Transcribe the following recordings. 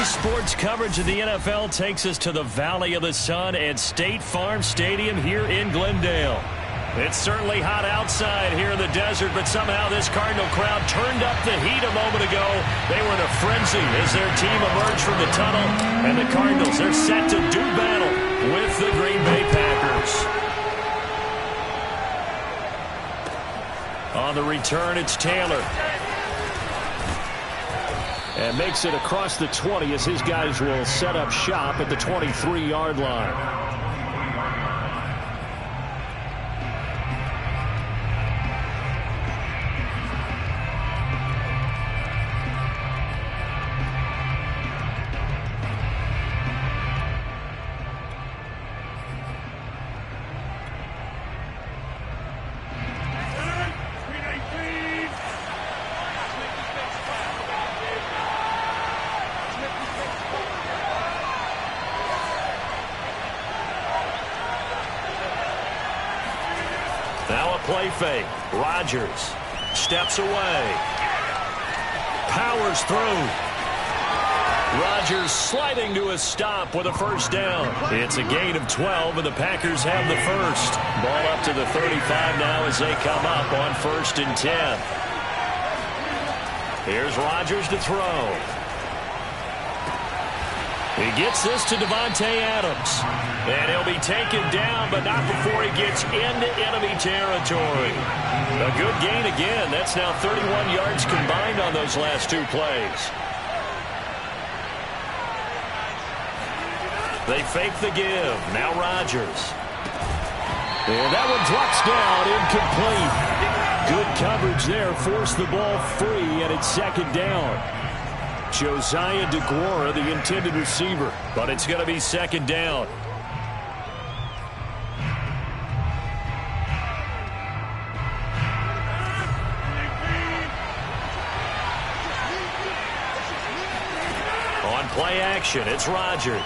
Sports coverage of the NFL takes us to the Valley of the Sun at State Farm Stadium here in Glendale. It's certainly hot outside here in the desert, but somehow this Cardinal crowd turned up the heat a moment ago. They were in a frenzy as their team emerged from the tunnel, and the Cardinals are set to do battle with the Green Bay Packers. On the return, it's Taylor. And makes it across the 20 as his guys will set up shop at the 23-yard line. Now a play fake. Rodgers steps away. Powers through. Rodgers sliding to a stop with a first down. It's a gain of 12, and the Packers have the first. Ball up to the 35 now as they come up on 1st and 10. Here's Rodgers to throw. He gets this to Davante Adams. And he'll be taken down, but not before he gets into enemy territory. A good gain again. That's now 31 yards combined on those last two plays. They fake the give. Now Rodgers. And that one drops down, incomplete. Good coverage there. Forced the ball free, and it's second down. Josiah DeGuara, the intended receiver, but it's going to be second down. On play action, it's Rodgers.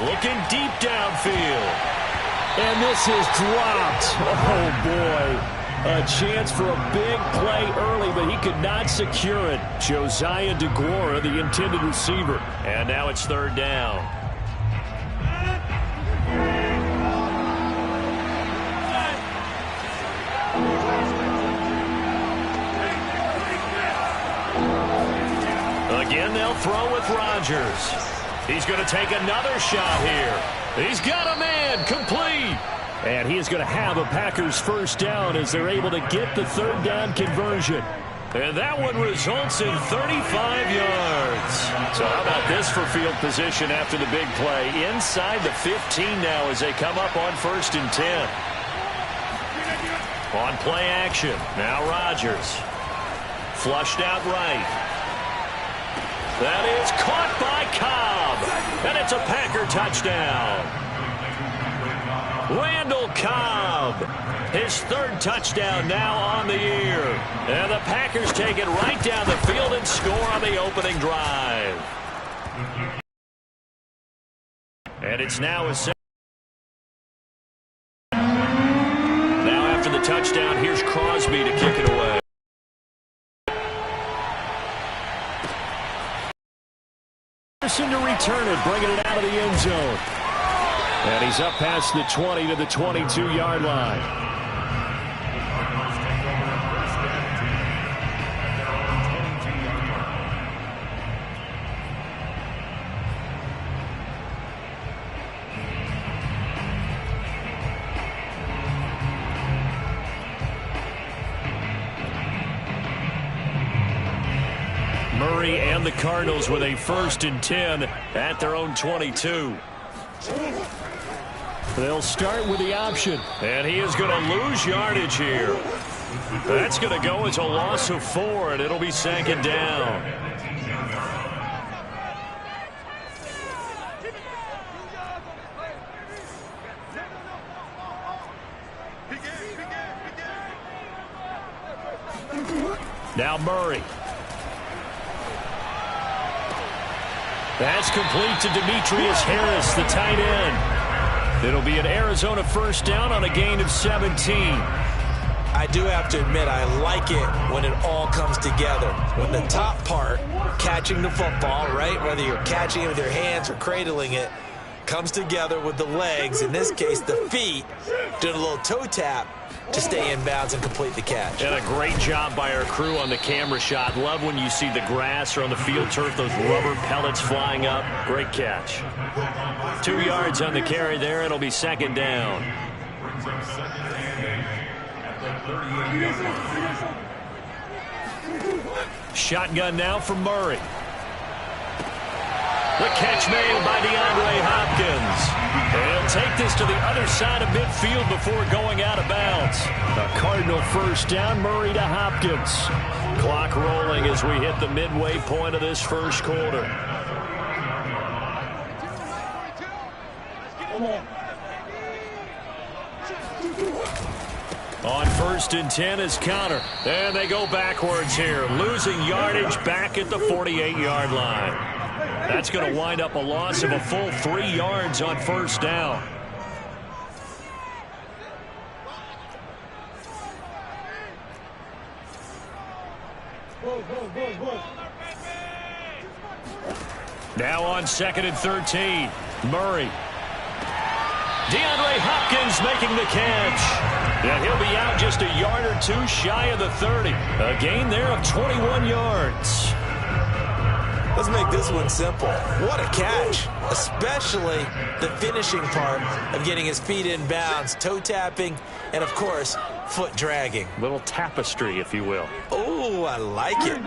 Looking deep downfield. And this is dropped. Oh, boy. A chance for a big play early, but he could not secure it. Josiah DeGuara, the intended receiver. And now it's third down. Again, they'll throw with Rodgers. He's going to take another shot here. He's got a man, complete. And he is going to have a Packers first down as they're able to get the third down conversion. And that one results in 35 yards. So how about this for field position after the big play? Inside the 15 now as they come up on 1st and 10. On play action, now Rodgers. Flushed out right. That is caught by Cobb. And it's a Packer touchdown. Randall Cobb, his third touchdown now on the year. And the Packers take it right down the field and score on the opening drive. And it's now a second. Now after the touchdown, here's Crosby to kick it away. To return it, bringing it out of the end zone. And he's up past the 20 to the 22-yard line. Murray and the Cardinals with a 1st and 10 at their own 22. They'll start with the option. And he is going to lose yardage here. That's going to go as a loss of 4, and it'll be second down. Now Murray. That's complete to Demetrius Harris, the tight end. It'll be an Arizona first down on a gain of 17. I do have to admit, I like it when it all comes together. When the top part, catching the football, right, whether you're catching it with your hands or cradling it, comes together with the legs, in this case the feet, doing a little toe tap to stay in bounds and complete the catch. And a great job by our crew on the camera shot. Love when you see the grass or on the field turf, those rubber pellets flying up. Great catch. 2 yards on the carry there. It'll be second down. Shotgun now from Murray. The catch made by DeAndre Hopkins. He'll take this to the other side of midfield before going out of bounds. A Cardinal first down, Murray to Hopkins. Clock rolling as we hit the midway point of this first quarter. On 1st and 10 is Conner. And they go backwards here, losing yardage back at the 48-yard line. That's going to wind up a loss of a full 3 yards on first down. Now on 2nd and 13, Murray. DeAndre Hopkins making the catch. And he'll be out just a yard or two shy of the 30. A gain there of 21 yards. Let's make this one simple. What a catch, especially the finishing part of getting his feet in bounds, toe tapping, and of course, foot dragging. Little tapestry, if you will. Oh, I like it.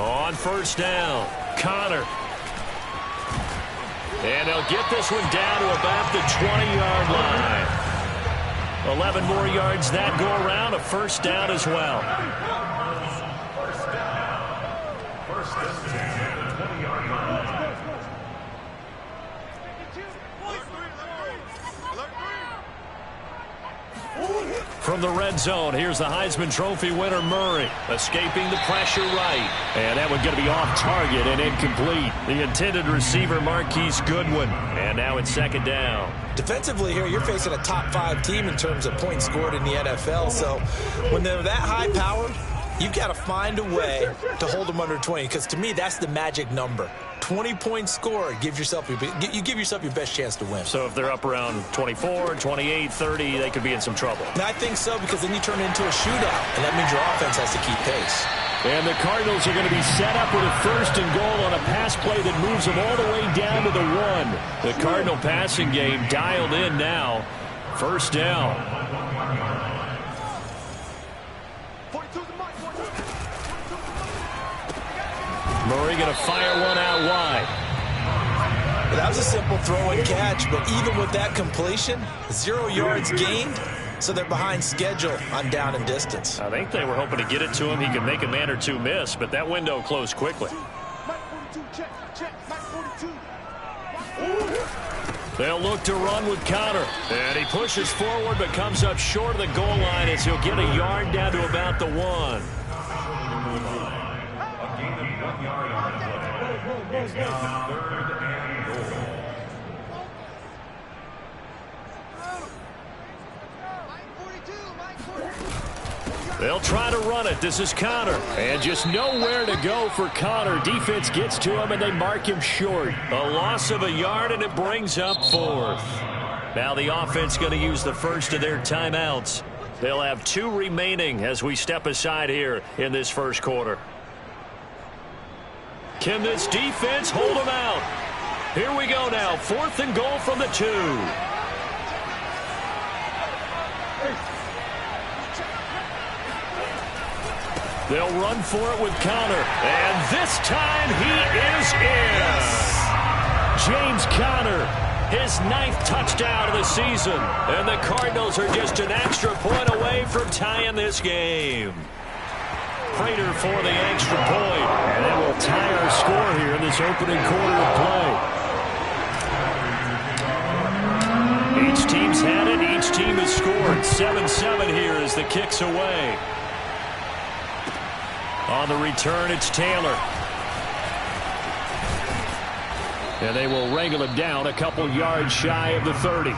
On first down, Conner. And they'll get this one down to about the 20-yard line. 11 more yards that go around, a first down as well. From the red zone, here's the Heisman Trophy winner, Murray, escaping the pressure right. And that one going to be off target and incomplete. The intended receiver, Marquise Goodwin. And now it's second down. Defensively here, you're facing a top 5 team in terms of points scored in the NFL. So when they're that high-powered, you've got to find a way to hold them under 20, because to me, that's the magic number. 20 points scored, you give yourself your best chance to win. So if they're up around 24, 28, 30, they could be in some trouble. And I think so, because then you turn it into a shootout, and that means your offense has to keep pace. And the Cardinals are going to be set up with a 1st and goal on a pass play that moves them all the way down to the 1. The Cardinal passing game dialed in now. First down. Murray going to fire one out wide. Well, that was a simple throw and catch, but even with that completion, 0 yards gained, so they're behind schedule on down and distance. I think they were hoping to get it to him. He could make a man or two miss, but that window closed quickly. They'll look to run with Conner. And he pushes forward but comes up short of the goal line as he'll get a yard down to about the 1. It's now 3rd and goal. They'll try to run it. This is Conner. And just nowhere to go for Conner. Defense gets to him, and they mark him short. A loss of a yard, and it brings up 4th. Now the offense going to use the first of their timeouts. They'll have 2 remaining as we step aside here in this first quarter. Can this defense hold them out? Here we go now. 4th and goal from the 2. They'll run for it with Conner. And this time he is in. James Conner, his 9th touchdown of the season. And the Cardinals are just an extra point away from tying this game. Prater for the extra point. And that will tie our score here in this opening quarter of play. Each team's had it. Each team has scored. 7-7 here as the kick's away. On the return, it's Taylor. And they will wrangle him down a couple yards shy of the 30.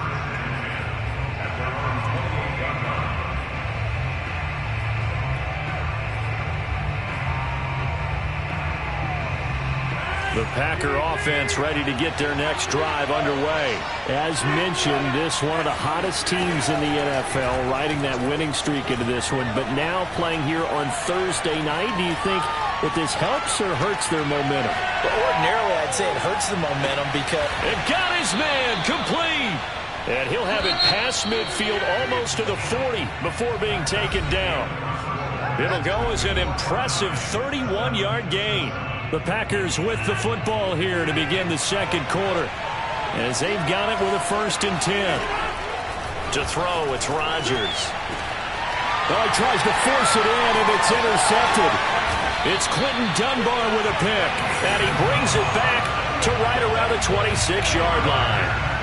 The Packer offense ready to get their next drive underway. As mentioned, this one of the hottest teams in the NFL, riding that winning streak into this one, but now playing here on Thursday night. Do you think that this helps or hurts their momentum? Well, ordinarily, I'd say it hurts the momentum because... It got his man complete! And he'll have it past midfield almost to the 40 before being taken down. It'll go as an impressive 31-yard gain. The Packers with the football here to begin the second quarter, as they've got it with a 1st and 10. To throw, it's Rodgers. Oh, he tries to force it in, and it's intercepted. It's Clinton Dunbar with a pick, and he brings it back to right around the 26-yard line.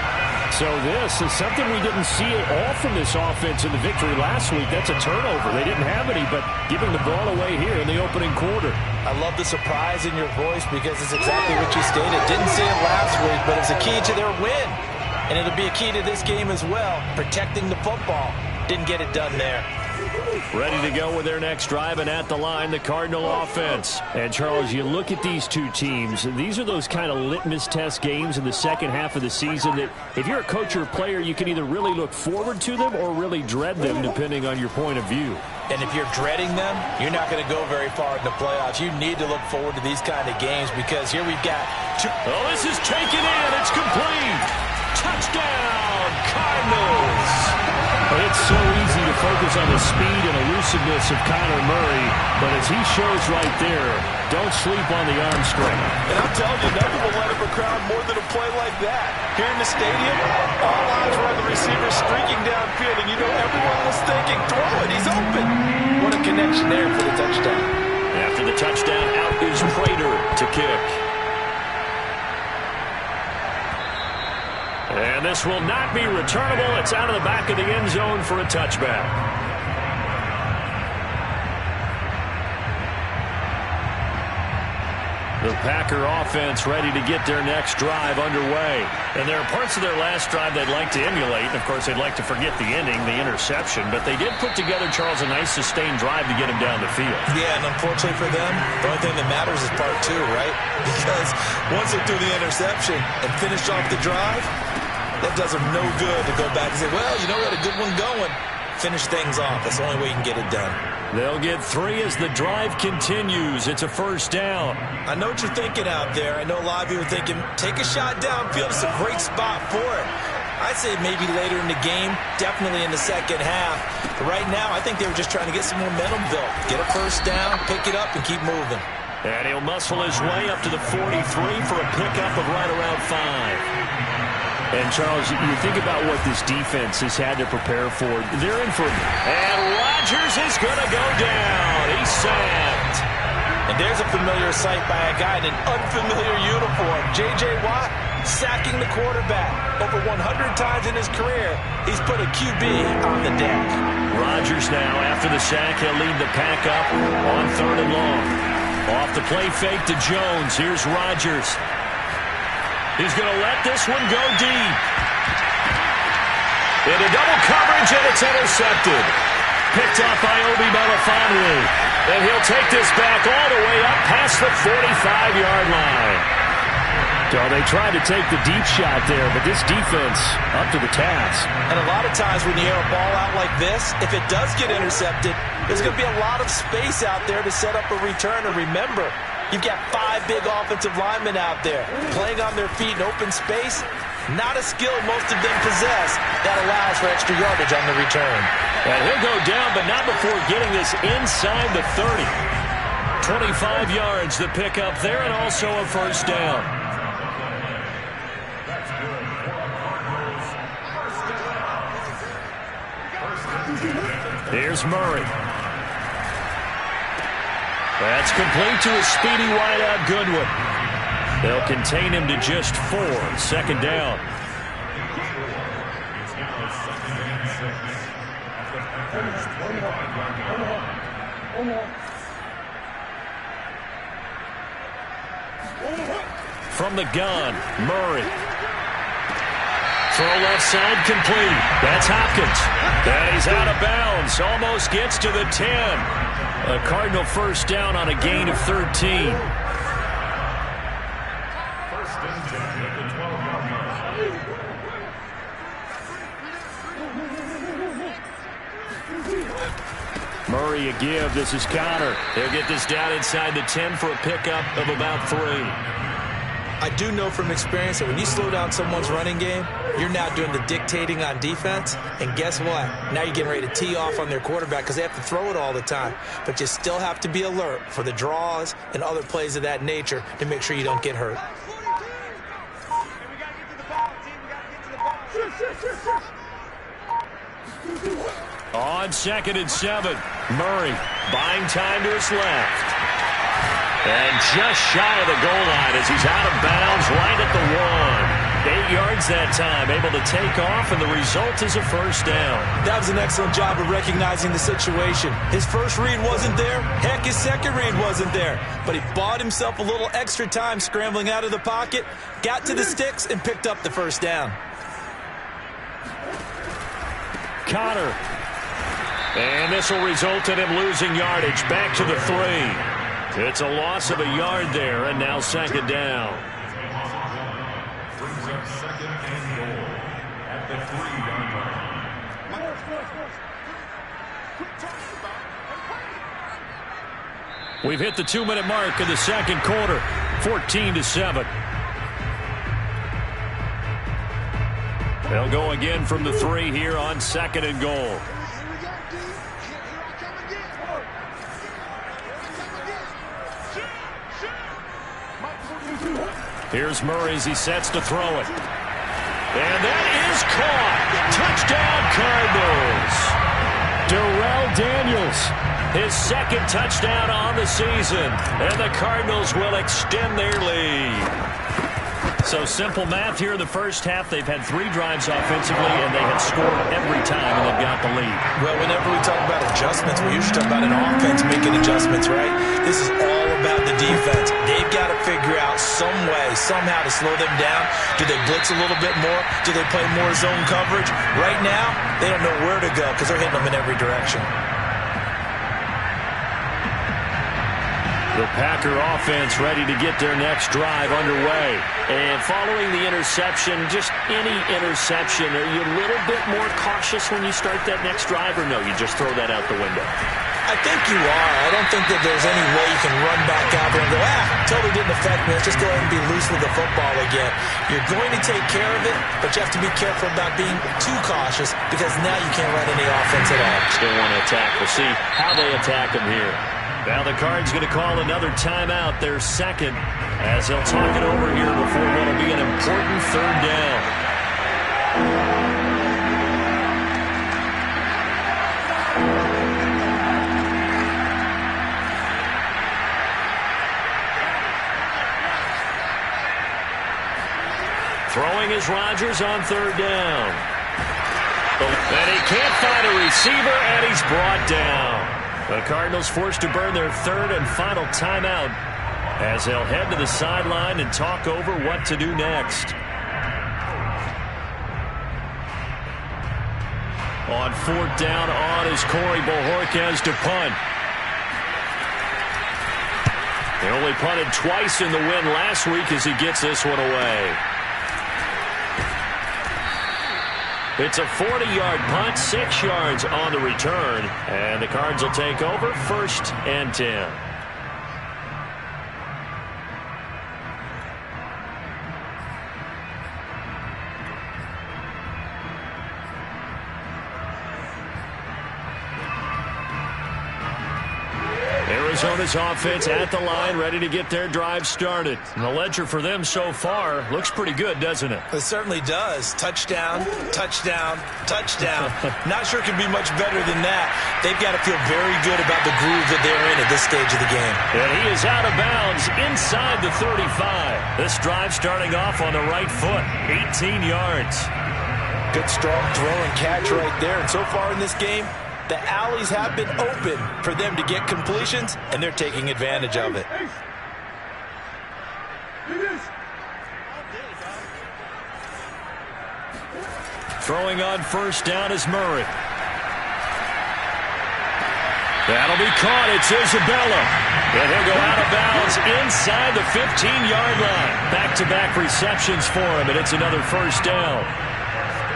So this is something we didn't see at all from this offense in the victory last week. That's a turnover. They didn't have any, but giving the ball away here in the opening quarter. I love the surprise in your voice because it's exactly what you stated. Didn't see it last week, but it's a key to their win. And it'll be a key to this game as well, protecting the football. Didn't get it done there. Ready to go with their next drive, and at the line, the Cardinal offense. And, Charles, you look at these two teams, these are those kind of litmus test games in the second half of the season that if you're a coach or a player, you can either really look forward to them or really dread them, depending on your point of view. And if you're dreading them, you're not going to go very far in the playoffs. You need to look forward to these kind of games because here we've got two. Oh, this is taken in. It's complete. Touchdown, Cardinals. It's so easy to focus on the speed and elusiveness of Kyler Murray, but as he shows right there, don't sleep on the arm strength. And I'm telling you, nothing will let him a crowd more than a play like that. Here in the stadium, all eyes were on the receiver streaking downfield, and you know everyone was thinking, throw it, he's open. What a connection there for the touchdown. After the touchdown, out is Prater to kick. And this will not be returnable. It's out of the back of the end zone for a touchback. The Packer offense ready to get their next drive underway. And there are parts of their last drive they'd like to emulate. And, of course, they'd like to forget the ending, the interception. But they did put together, Charles, a nice sustained drive to get him down the field. Yeah, and unfortunately for them, the only thing that matters is part 2, right? Because once they threw the interception and finished off the drive, that does them no good to go back and say, well, you know, we had a good one going. Finish things off. That's the only way you can get it done. They'll get 3 as the drive continues. It's a first down. I know what you're thinking out there. I know a lot of you are thinking, take a shot downfield. It's a great spot for it. I'd say maybe later in the game, definitely in the second half. But right now, I think they were just trying to get some momentum built. Get a first down, pick it up, and keep moving. And he'll muscle his way up to the 43 for a pickup of right around 5. And, Charles, you think about what this defense has had to prepare for. They're in for it. And Rodgers is going to go down. He's sacked. And there's a familiar sight by a guy in an unfamiliar uniform. J.J. Watt sacking the quarterback. Over 100 times in his career, he's put a QB on the deck. Rodgers now, after the sack, he'll lead the pack up on 3rd and long. Off the play fake to Jones. Here's Rodgers. He's going to let this one go deep. Into double coverage, and it's intercepted. Picked off by Obi Melifonwu. And he'll take this back all the way up past the 45-yard line. So they tried to take the deep shot there, but this defense up to the task. And a lot of times when you air a ball out like this, if it does get intercepted, there's going to be a lot of space out there to set up a return. And remember, you've got 5 big offensive linemen out there playing on their feet in open space. Not a skill most of them possess that allows for extra yardage on the return. And he'll go down, but not before getting this inside the 30. 25 yards the pickup there, and also a first down. Here's Murray. That's complete to a speedy wideout Goodwin. They'll contain him to just 4. 2nd down. From the gun, Murray. Throw left side complete. That's Hopkins. And he's out of bounds. Almost gets to the 10. A Cardinal first down on a gain of 13. Murray a give. This is Conner. They'll get this down inside the 10 for a pickup of about 3. I do know from experience that when you slow down someone's running game, you're now doing the dictating on defense. And guess what? Now you're getting ready to tee off on their quarterback because they have to throw it all the time. But you still have to be alert for the draws and other plays of that nature to make sure you don't get hurt. On 2nd and 7, Murray buying time to his left. And just shy of the goal line as he's out of bounds right at the 1. 8 yards that time, able to take off, and the result is a first down. That was an excellent job of recognizing the situation. His first read wasn't there. Heck, his second read wasn't there. But he bought himself a little extra time scrambling out of the pocket, got to the sticks, and picked up the first down. Conner. And this will result in him losing yardage back to the 3. It's a loss of a yard there, and now 2nd down. Brings up 2nd and goal at the 3-yard line. We've hit the 2-minute mark of the second quarter, 14-7. They'll go again from the 3 here on 2nd and goal. Here's Murray as he sets to throw it. And that is caught. Touchdown, Cardinals. Darrell Daniels, his 2nd touchdown on the season. And the Cardinals will extend their lead. So simple math here in the first half. They've had 3 drives offensively, and they have scored every time, and they've got the lead. Well, whenever we talk about adjustments, we usually talk about an offense making adjustments, right? This is all about the defense. They've got to figure out some way, somehow to slow them down. Do they blitz a little bit more? Do they play more zone coverage? Right now, they don't know where to go because they're hitting them in every direction. The Packer offense ready to get their next drive underway. And following the interception, just any interception, are you a little bit more cautious when you start that next drive, or no, you just throw that out the window? I think you are. I don't think that there's any way you can run back out there and go, totally didn't affect me. Let's just go ahead and be loose with the football again. You're going to take care of it, but you have to be careful about being too cautious because now you can't run any offense at all. Still want to attack. We'll see how they attack them here. Now the Cards going to call another timeout, their 2nd, as they'll talk it over here before what will be an important 3rd down. Throwing is Rodgers on 3rd down. And he can't find a receiver, and he's brought down. The Cardinals forced to burn their 3rd and final timeout as they'll head to the sideline and talk over what to do next. On 4th down on is Corey Bojorquez to punt. They only punted twice in the win last week as he gets this one away. It's a 40-yard punt, 6 yards on the return, and the Cards will take over 1st and 10. Arizona's offense at the line, ready to get their drive started. And the ledger for them so far looks pretty good, doesn't it? It certainly does. Touchdown, touchdown, touchdown. Not sure it can be much better than that. They've got to feel very good about the groove that they're in at this stage of the game. And he is out of bounds inside the 35. This drive starting off on the right foot, 18 yards. Good strong throw and catch right there. And so far in this game, the alleys have been open for them to get completions, and they're taking advantage of it. Throwing on 1st down is Murray. That'll be caught. It's Isabella. And he'll go out of bounds inside the 15-yard line. Back-to-back receptions for him, and it's another 1st down.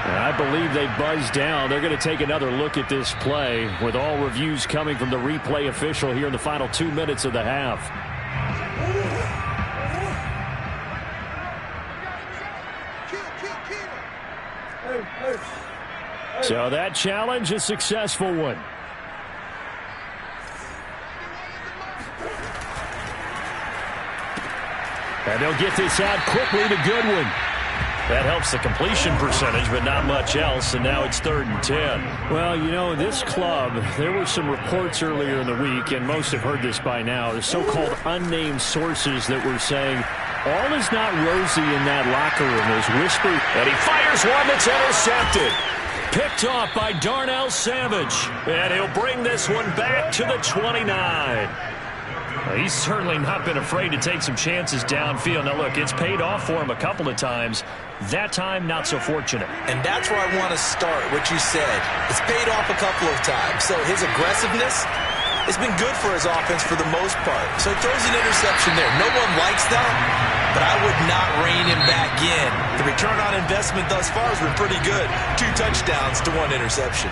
I I believe they buzzed down. They're going to take another look at this play with all reviews coming from the replay official here in the final 2 minutes of the half. So that challenge, a successful one. And they'll get this out quickly to Goodwin. That helps the completion percentage, but not much else, and now it's 3rd and 10. Well, you know, this club, there were some reports earlier in the week, and most have heard this by now, the so-called unnamed sources that were saying all is not rosy in that locker room. There's whisper, and he fires one that's intercepted. Picked off by Darnell Savage, and he'll bring this one back to the 29. He's certainly not been afraid to take some chances downfield. Now, look, it's paid off for him a couple of times. That time, not so fortunate. And that's where I want to start, what you said. It's paid off a couple of times. So his aggressiveness has been good for his offense for the most part. So he throws an interception there. No one likes that, but I would not rein him back in. The return on investment thus far has been pretty good. 2 touchdowns to 1 interception.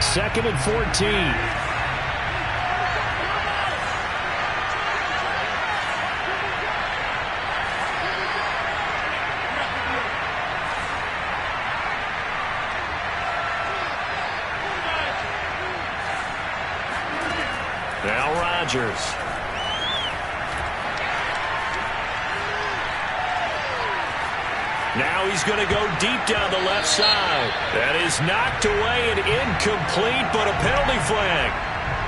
2nd and 14. Now Rodgers. Now he's going to go deep down the left side. That is knocked away and incomplete, but a penalty flag.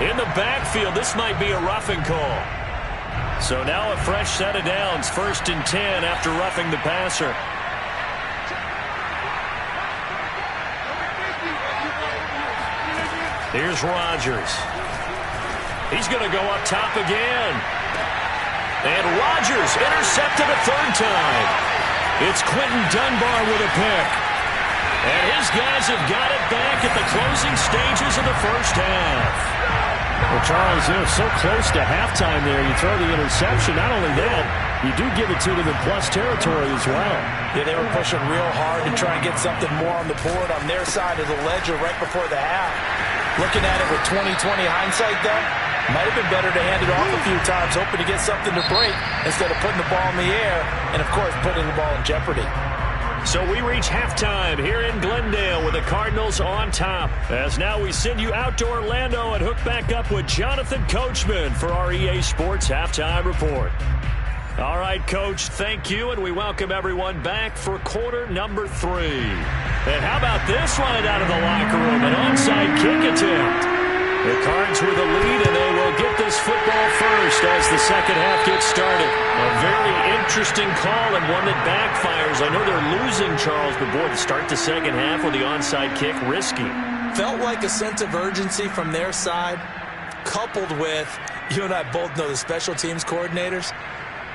In the backfield, this might be a roughing call. So now a fresh set of downs, 1st and 10 after roughing the passer. Here's Rodgers. He's going to go up top again. And Rodgers intercepted a 3rd time. It's Quentin Dunbar with a pick. And his guys have got it back at the closing stages of the first half. Well, Charles, you know, so close to halftime there, you throw the interception. Not only that, you do give it to them in plus territory as well. Yeah, they were pushing real hard to try and get something more on the board on their side of the ledger right before the half. Looking at it with 20/20 hindsight, though, might have been better to hand it off a few times, hoping to get something to break instead of putting the ball in the air and, of course, putting the ball in jeopardy. So we reach halftime here in Glendale with the Cardinals on top. As now we send you out to Orlando and hook back up with Jonathan Coachman for our EA Sports Halftime Report. All right, Coach, thank you, and we welcome everyone back for quarter number 3. And how about this one out of the locker room, an onside kick attempt. The Cards with a lead, and they will get this football first as the second half gets started. A very interesting call and one that backfires. I know they're losing, Charles, but boy, to start the second half with the onside kick, risky. Felt like a sense of urgency from their side, coupled with, you and I both know the special teams coordinators,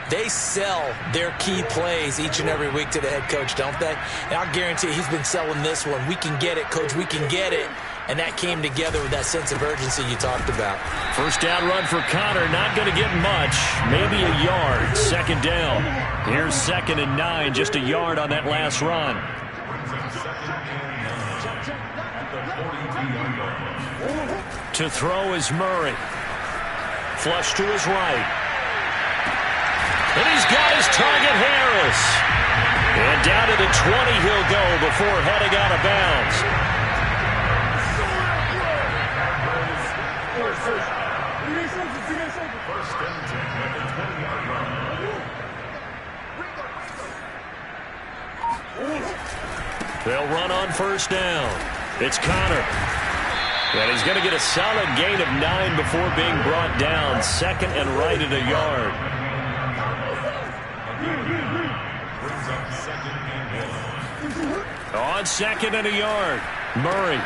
they sell their key plays each and every week to the head coach, don't they? And I'll guarantee you he's been selling this one. We can get it, Coach. We can get it. And that came together with that sense of urgency you talked about. First down run for Connor. Not going to get much. Maybe a yard. 2nd down. Here's 2nd and 9. Just a yard on that last run. To throw is Murray. Flush to his right. And he's got his target, Harris. And down to the 20 he'll go before heading out of bounds. They'll run on first down. It's Connor. And he's going to get a solid gain of 9 before being brought down. 2nd and right at a yard. On 2nd and a yard, Murray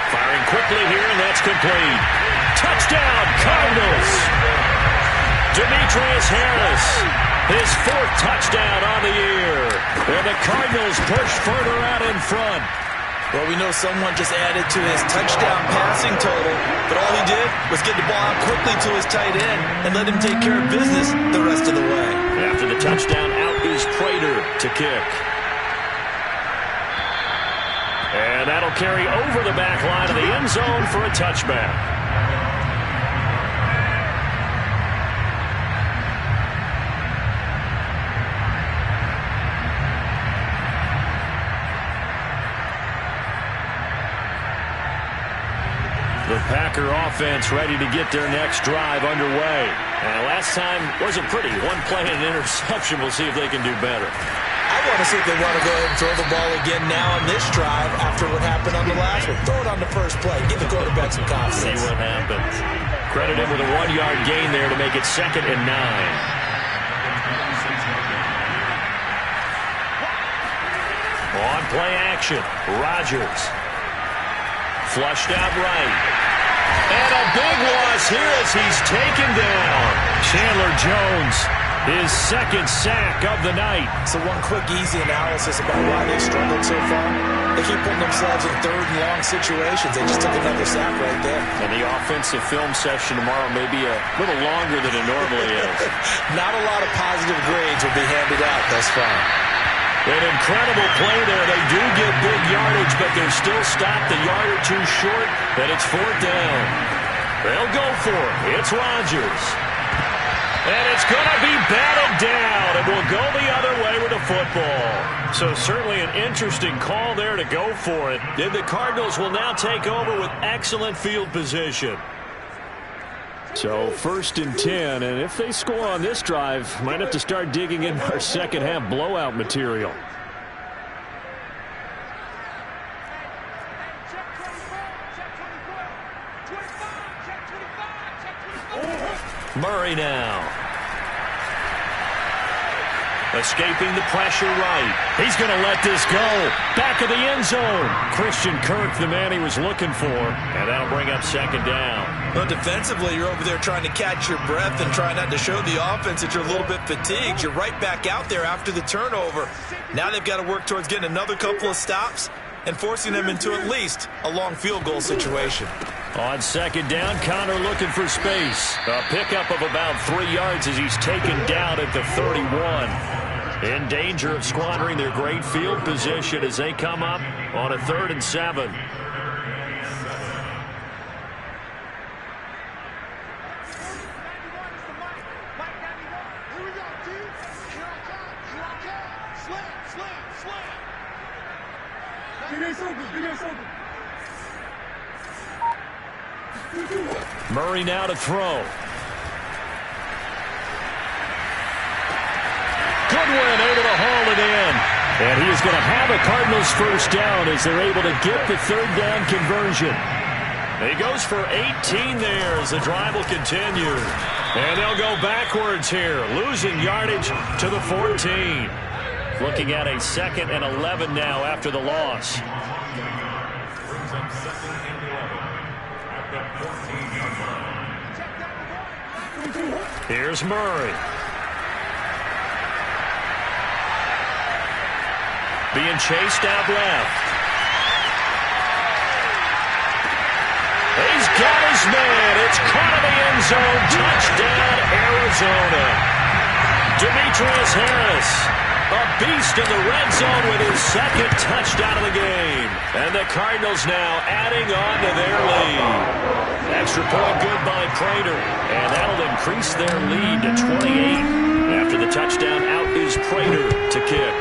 firing quickly here, and that's complete. Touchdown, Cardinals. Demetrius Harris, his 4th touchdown on the year. And the Cardinals push further out in front. Well, we know someone just added to his touchdown passing total, but all he did was get the ball out quickly to his tight end and let him take care of business the rest of the way. After the touchdown, out is Prater to kick. That'll carry over the back line of the end zone for a touchback. The Packer offense ready to get their next drive underway. And last time wasn't pretty. One play and an interception. We'll see if they can do better. I want to see if they want to go ahead and throw the ball again now on this drive after what happened on the last one. Throw it on the first play. Give the quarterback some confidence. See what happens. Credit him with a 1-yard gain there to make it 2nd and 9. On play action, Rodgers. Flushed out right. And a big loss here as he's taken down. Chandler Jones, his 2nd sack of the night. So one quick, easy analysis about why they've struggled so far. They keep putting themselves in 3rd and long situations. They just took another sack right there. And the offensive film session tomorrow may be a little longer than it normally is. Not a lot of positive grades will be handed out thus far. An incredible play there. They do get big yardage, but they're still stopped a yard or two short, and it's 4th down. They'll go for it. It's Rodgers. And it's going to be batted down, and we'll go the other way with the football. So certainly an interesting call there to go for it. And the Cardinals will now take over with excellent field position. So 1st and 10, and if they score on this drive, might have to start digging in our second half blowout material. Murray now. Escaping the pressure right. He's going to let this go. Back of the end zone. Christian Kirk, the man he was looking for. And that'll bring up 2nd down. Well, defensively, you're over there trying to catch your breath and try not to show the offense that you're a little bit fatigued. You're right back out there after the turnover. Now they've got to work towards getting another couple of stops and forcing them into at least a long field goal situation. On 2nd down, Connor looking for space. A pickup of about 3 yards as he's taken down at the 31. In danger of squandering their great field position as they come up on a 3rd and 7. Murray now to throw. Goodwin able to haul it in. And he is going to have a Cardinals 1st down as they're able to get the 3rd down conversion. He goes for 18 there as the drive will continue. And they'll go backwards here, losing yardage to the 14. Looking at a 2nd and 11 now after the loss. Brings up 2nd and 11 at the 14-yard line. Here's Murray. Being chased out left. He's got his man. It's caught in the end zone. Touchdown, Arizona. Demetrius Harris, a beast in the red zone with his 2nd touchdown of the game. And the Cardinals now adding on to their lead. Extra point good by Prater. And that'll increase their lead to 28. After the touchdown, out is Prater to kick.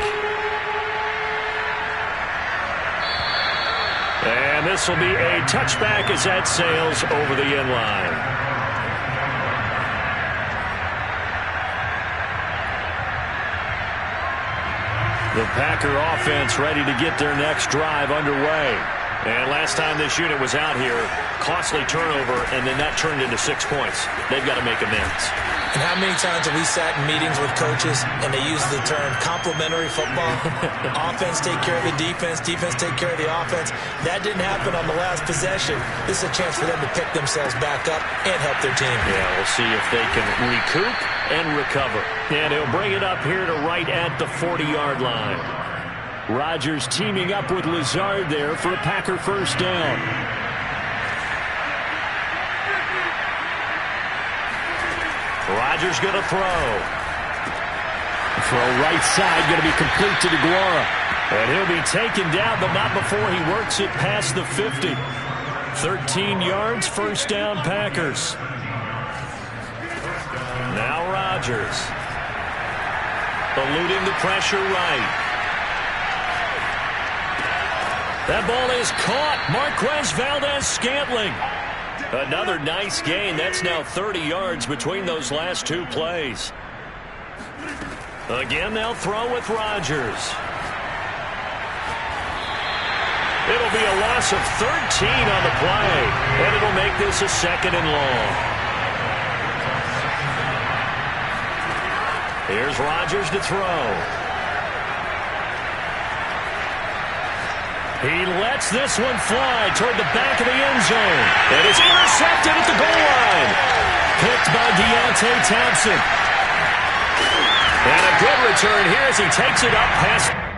And this will be a touchback as that sails over the end line. The Packer offense ready to get their next drive underway. And last time this unit was out here, costly turnover, and then that turned into 6 points. They've got to make amends. And how many times have we sat in meetings with coaches and they use the term complementary football? Offense take care of the defense, defense take care of the offense. That didn't happen on the last possession. This is a chance for them to pick themselves back up and help their team. Yeah, we'll see if they can recoup and recover. And he'll bring it up here to right at the 40-yard line. Rodgers teaming up with Lazard there for a Packer 1st down. Rodgers going to throw. Throw right side, going to be complete to DeGuara. And he'll be taken down, but not before he works it past the 50. 13 yards, first down, Packers. Now Rodgers. Eluding the pressure right. That ball is caught. Marquez Valdes-Scantling. Another nice gain. That's now 30 yards between those last two plays. Again, they'll throw with Rodgers. It'll be a loss of 13 on the play, and it'll make this a second and long. Here's Rodgers to throw. He lets this one fly toward the back of the end zone. It is intercepted at the goal line. Picked by Deontay Thompson. And a good return here as he takes it up past...